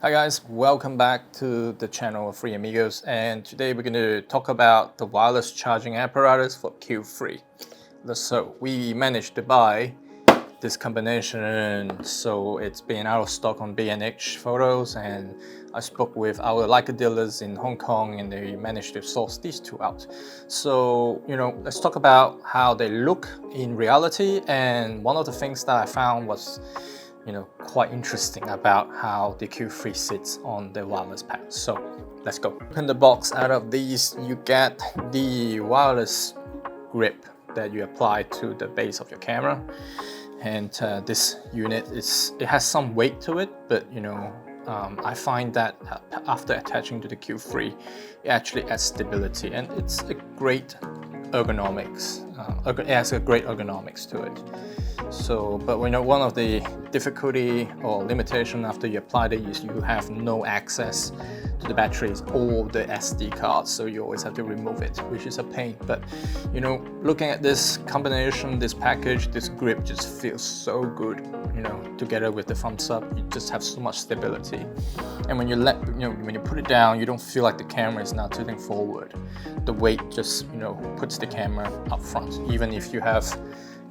Hi guys, welcome back to the channel of Free Amigos, and today we're going to talk about the wireless charging apparatus for Q3. So we managed to buy this combination, so it's been out of stock on B&H Photos, and I spoke with our Leica dealers in Hong Kong and they managed to source these two out. So, let's talk about how they look in reality, and one of the things that I found was quite interesting about how the Q3 sits on the wireless pad. So let's go. Open the box. Out of these, you get the wireless grip that you apply to the base of your camera. And this unit it has some weight to it, but I find that after attaching to the Q3, it actually adds stability, and it's a great ergonomics. It has a great ergonomics to it. So, but one of the difficulty or limitation after you apply it is you have no access to the batteries or the SD cards, so you always have to remove it, which is a pain. But looking at this combination, this package, this grip just feels so good. Together with the thumbs up, you just have so much stability. And when when you put it down, you don't feel like the camera is now tilting forward. The weight just puts the camera up front, even if you have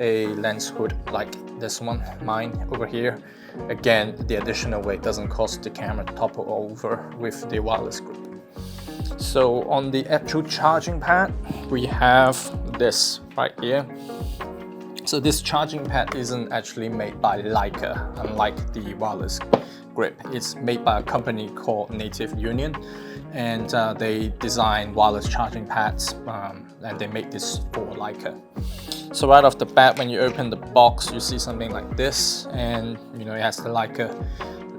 a lens hood like this one, mine over here. Again, the additional weight doesn't cause the camera to topple over with the wireless grip. So on the actual charging pad, we have this right here. So this charging pad isn't actually made by Leica, unlike the wireless grip. It's made by a company called Junio, and they design wireless charging pads, and they make this for Leica. So right off the bat, when you open the box, you see something like this, and it has the Leica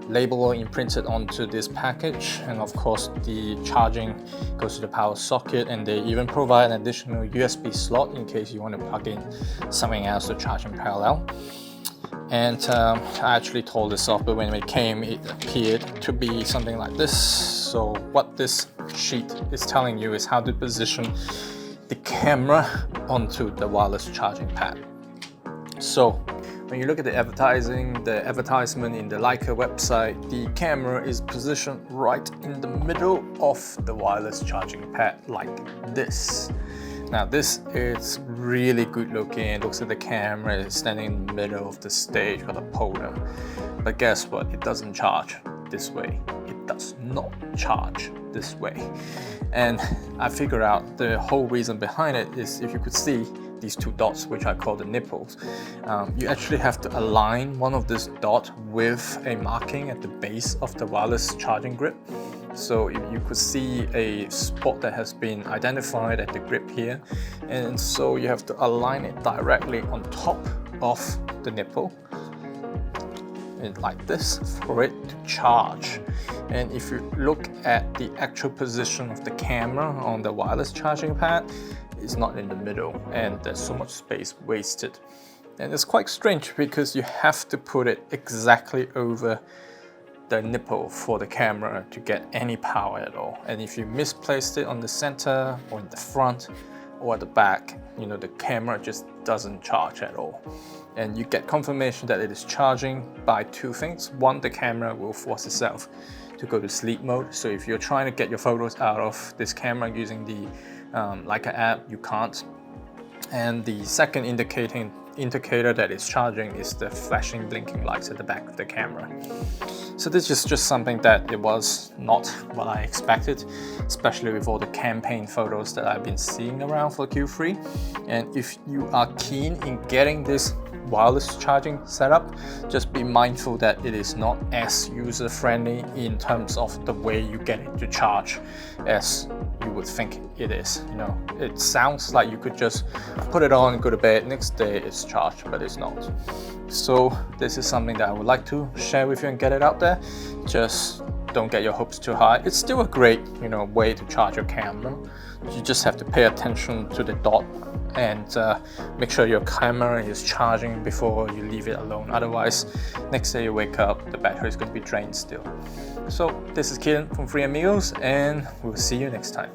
label imprinted onto this package, and of course the charging goes to the power socket, and they even provide an additional USB slot in case you want to plug in something else to charge in parallel. And I actually told this off, but when it came, it appeared to be something like this. So what this sheet is telling you is how to position the camera onto the wireless charging pad. So when you look at the advertisement in the Leica website, the camera is positioned right in the middle of the wireless charging pad like this. Now this is really good looking. It looks like the camera is standing in the middle of the stage with a podium. But guess what? It doesn't charge this way. It does not charge this way. And I figured out the whole reason behind it is, if you could see these two dots, which I call the nipples, you actually have to align one of this dot with a marking at the base of the wireless charging grip. So you could see a spot that has been identified at the grip here, and so you have to align it directly on top of the nipple, and like this, for it to charge. And if you look at the actual position of the camera on the wireless charging pad, it's not in the middle, and there's so much space wasted. And it's quite strange because you have to put it exactly over the nipple for the camera to get any power at all. And if you misplaced it on the center or in the front or at the back, the camera just doesn't charge at all. And you get confirmation that it is charging by two things. One, the camera will force itself to go to sleep mode. So if you're trying to get your photos out of this camera using the Leica app, you can't. And the second indicator that it's charging is the flashing blinking lights at the back of the camera. So this is just something that it was not what I expected, especially with all the campaign photos that I've been seeing around for Q3. And if you are keen in getting this wireless charging setup, just be mindful that it is not as user-friendly in terms of the way you get it to charge as you would think it is. It sounds like you could just put it on, go to bed, next day it's charged, but it's not. So this is something that I would like to share with you and get it out there. Just don't get your hopes too high. It's still a great way to charge your camera. You just have to pay attention to the dot and make sure your camera is charging before you leave it alone. Otherwise, next day you wake up, the battery is going to be drained still. So this is couldnt from Free Amigos, and we'll see you next time.